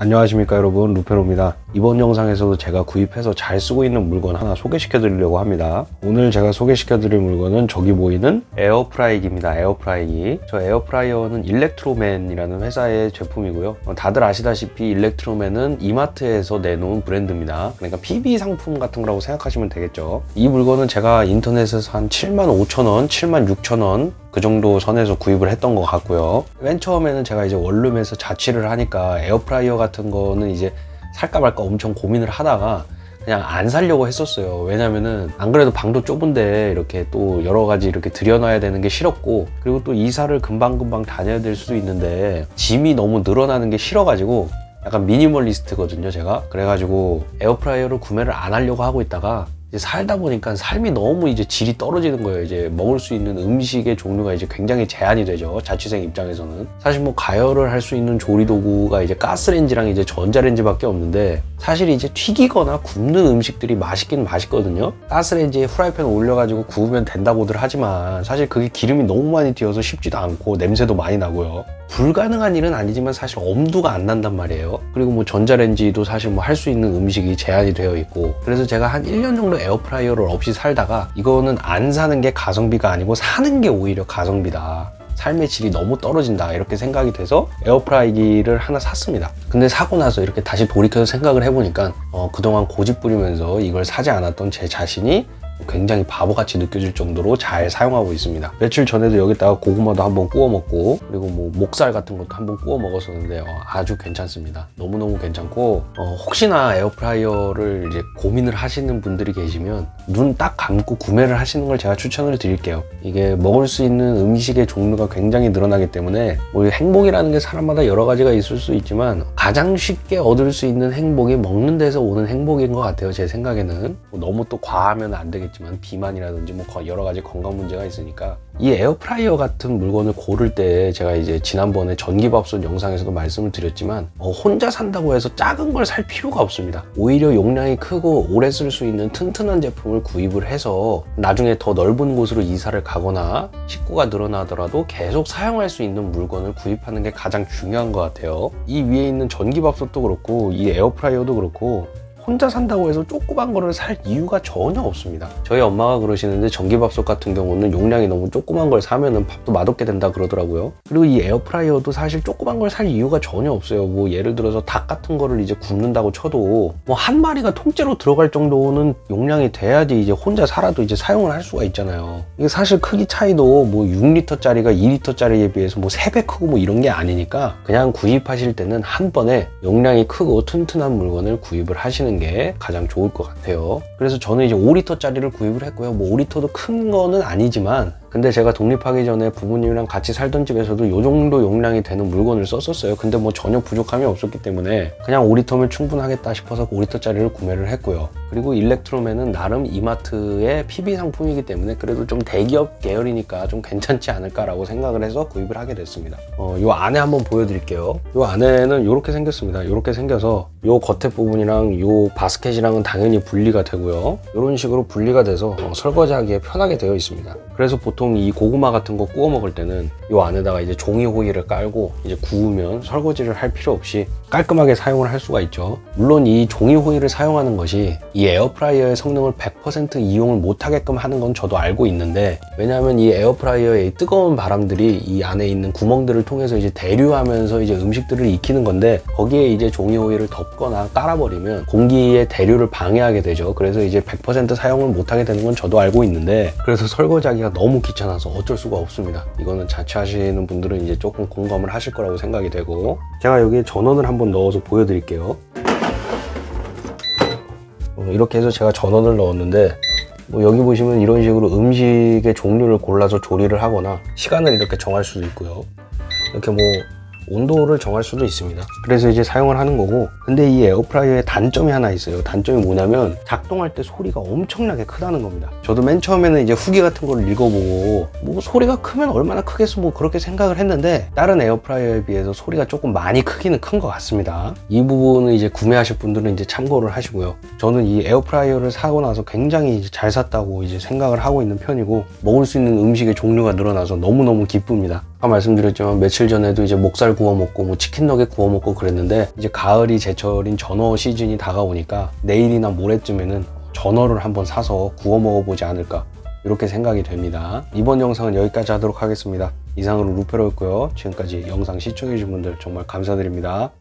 안녕하십니까 여러분, 루페로입니다. 이번 영상에서도 제가 구입해서 잘 쓰고 있는 물건 하나 소개시켜 드리려고 합니다. 오늘 제가 소개시켜 드릴 물건은 저기 보이는 에어프라이기입니다. 에어프라이기. 저 에어프라이어는 일렉트로맨이라는 회사의 제품이고요. 다들 아시다시피 일렉트로맨은 이마트에서 내놓은 브랜드입니다. 그러니까 PB 상품 같은 거라고 생각하시면 되겠죠. 이 물건은 제가 인터넷에서 한 75,000원, 76,000원 그 정도 선에서 구입을 했던 것 같고요. 맨 처음에는 제가 이제 원룸에서 자취를 하니까 에어프라이어 같은 거는 이제 살까 말까 엄청 고민을 하다가 그냥 안 사려고 했었어요. 왜냐면은 안 그래도 방도 좁은데 이렇게 또 여러 가지 이렇게 들여놔야 되는 게 싫었고, 그리고 또 이사를 금방금방 다녀야 될 수도 있는데 짐이 너무 늘어나는 게 싫어가지고 약간 미니멀리스트거든요, 제가. 그래가지고 에어프라이어를 구매를 안 하려고 하고 있다가 이제 살다 보니까 삶이 너무 이제 질이 떨어지는 거예요. 이제 먹을 수 있는 음식의 종류가 이제 굉장히 제한이 되죠, 자취생 입장에서는. 사실 뭐 가열을 할 수 있는 조리 도구가 이제 가스레인지랑 이제 전자레인지밖에 없는데, 사실 이제 튀기거나 굽는 음식들이 맛있긴 맛있거든요. 가스레인지에 후라이팬 올려가지고 구우면 된다고들 하지만 사실 그게 기름이 너무 많이 튀어서 쉽지도 않고 냄새도 많이 나고요. 불가능한 일은 아니지만 사실 엄두가 안 난단 말이에요. 그리고 뭐 전자레인지도 사실 뭐 할 수 있는 음식이 제한이 되어 있고, 그래서 제가 한 1년 정도 에어프라이어를 없이 살다가 이거는 안 사는 게 가성비가 아니고 사는 게 오히려 가성비다, 삶의 질이 너무 떨어진다, 이렇게 생각이 돼서 에어프라이기를 하나 샀습니다. 근데 사고 나서 이렇게 다시 돌이켜서 생각을 해보니까 그동안 고집 부리면서 이걸 사지 않았던 제 자신이 굉장히 바보같이 느껴질 정도로 잘 사용하고 있습니다. 며칠 전에도 여기다가 고구마도 한번 구워 먹고, 그리고 뭐 목살 같은 것도 한번 구워 먹었었는데 아주 괜찮습니다. 너무너무 괜찮고, 혹시나 에어프라이어를 이제 고민을 하시는 분들이 계시면 눈 딱 감고 구매를 하시는 걸 제가 추천을 드릴게요. 이게 먹을 수 있는 음식의 종류가 굉장히 늘어나기 때문에 뭐 행복이라는 게 사람마다 여러 가지가 있을 수 있지만 가장 쉽게 얻을 수 있는 행복이 먹는 데서 오는 행복인 것 같아요, 제 생각에는. 너무 또 과하면 안 되겠지만 비만이라든지 뭐 여러 가지 건강 문제가 있으니까. 이 에어프라이어 같은 물건을 고를 때 제가 이제 지난번에 전기밥솥 영상에서도 말씀을 드렸지만 혼자 산다고 해서 작은 걸 살 필요가 없습니다. 오히려 용량이 크고 오래 쓸 수 있는 튼튼한 제품을 구입을 해서 나중에 더 넓은 곳으로 이사를 가거나 식구가 늘어나더라도 계속 사용할 수 있는 물건을 구입하는 게 가장 중요한 것 같아요. 이 위에 있는 전기밥솥도 그렇고 이 에어프라이어도 그렇고 혼자 산다고 해서 조그만 거를 살 이유가 전혀 없습니다. 저희 엄마가 그러시는데 전기밥솥 같은 경우는 용량이 너무 조그만 걸 사면은 밥도 맛없게 된다 그러더라고요. 그리고 이 에어프라이어도 사실 조그만 걸 살 이유가 전혀 없어요. 뭐 예를 들어서 닭 같은 거를 이제 굽는다고 쳐도 뭐 한 마리가 통째로 들어갈 정도는 용량이 돼야지 이제 혼자 살아도 이제 사용을 할 수가 있잖아요. 이게 사실 크기 차이도 뭐 6리터짜리가 2리터짜리에 비해서 뭐 3배 크고 뭐 이런 게 아니니까 그냥 구입하실 때는 한 번에 용량이 크고 튼튼한 물건을 구입을 하시는 게 가장 좋을 것 같아요. 그래서 저는 이제 5리터짜리를 구입을 했고요. 뭐 5리터도 큰 거는 아니지만, 근데 제가 독립하기 전에 부모님이랑 같이 살던 집에서도 이 정도 용량이 되는 물건을 썼었어요. 근데 뭐 전혀 부족함이 없었기 때문에 그냥 5리터면 충분하겠다 싶어서 5리터짜리를 구매를 했고요. 그리고 일렉트로맨은 나름 이마트의 PB 상품이기 때문에 그래도 좀 대기업 계열이니까 좀 괜찮지 않을까라고 생각을 해서 구입을 하게 됐습니다. 요 안에 한번 보여드릴게요. 요 안에는 이렇게 생겼습니다. 이렇게 생겨서 요 겉에 부분이랑 요 바스켓이랑은 당연히 분리가 되고요. 이런 식으로 분리가 돼서 설거지하기에 편하게 되어 있습니다. 그래서 보통 이 고구마 같은 거 구워 먹을 때는 요 안에다가 이제 종이 호일을 깔고 이제 구우면 설거지를 할 필요 없이 깔끔하게 사용을 할 수가 있죠. 물론 이 종이 호일을 사용하는 것이 이 에어프라이어의 성능을 100% 이용을 못하게끔 하는 건 저도 알고 있는데, 왜냐하면 이 에어프라이어의 뜨거운 바람들이 이 안에 있는 구멍들을 통해서 이제 대류하면서 이제 음식들을 익히는 건데, 거기에 이제 종이 호일을 덮거나 깔아버리면 공기의 대류를 방해하게 되죠. 그래서 이제 100% 사용을 못하게 되는 건 저도 알고 있는데, 그래서 설거지하기가 너무 귀찮아서 어쩔 수가 없습니다. 이거는 자취하시는 분들은 이제 조금 공감을 하실 거라고 생각이 되고, 제가 여기에 전원을 한번 넣어서 보여드릴게요. 이렇게 해서 제가 전원을 넣었는데, 뭐 여기 보시면 이런 식으로 음식의 종류를 골라서 조리를 하거나 시간을 이렇게 정할 수도 있고요. 이렇게 뭐 온도를 정할 수도 있습니다. 그래서 이제 사용을 하는 거고, 근데 이 에어프라이어의 단점이 하나 있어요. 단점이 뭐냐면 작동할 때 소리가 엄청나게 크다는 겁니다. 저도 맨 처음에는 이제 후기 같은 걸 읽어보고 뭐 소리가 크면 얼마나 크겠어 뭐 그렇게 생각을 했는데, 다른 에어프라이어에 비해서 소리가 조금 많이 크기는 큰 것 같습니다. 이 부분은 이제 구매하실 분들은 이제 참고를 하시고요. 저는 이 에어프라이어를 사고 나서 굉장히 이제 잘 샀다고 이제 생각을 하고 있는 편이고, 먹을 수 있는 음식의 종류가 늘어나서 너무너무 기쁩니다. 아까 말씀드렸지만 며칠 전에도 이제 목살 구워 먹고 뭐 치킨 너겟 구워 먹고 그랬는데, 이제 가을이 제철인 전어 시즌이 다가오니까 내일이나 모레쯤에는 전어를 한번 사서 구워 먹어보지 않을까, 이렇게 생각이 됩니다. 이번 영상은 여기까지 하도록 하겠습니다. 이상으로 루페로였고요. 지금까지 영상 시청해주신 분들 정말 감사드립니다.